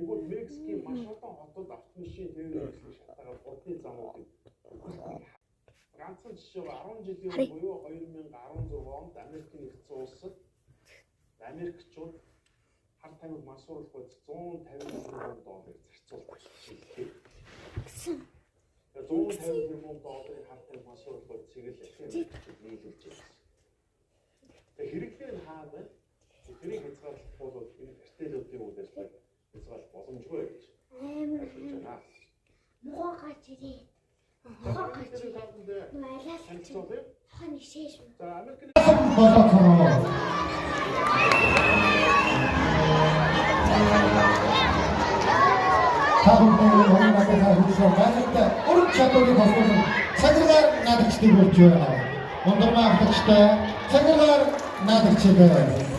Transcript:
Тэгвэл Мексикийн маш олон хотод автомашин тэрээр шалтгаалаад урдны замуудыг ганцхан жишээ 10 жилийн өмнө буюу 2016 онд Америкийн нэгдсэн улсад Америкчууд хар тамхиг масруулахад $150 million зарцуулдаг хэлээ. $150 million хар тамхиг масруулахад цэглэл Америкчууд нийлүүлж байсан. Хэрэглээ нь хаа байна? Тэрийг хязгаарлах бол энэ картелүүдийн үйл ажиллагааг хязгаарлах боломжгүй гэж хэлж байна. Муугаач ирээ. Цагаар надагчдыг болж байна. Ундрмаа автагчтай цагаар надагчдаа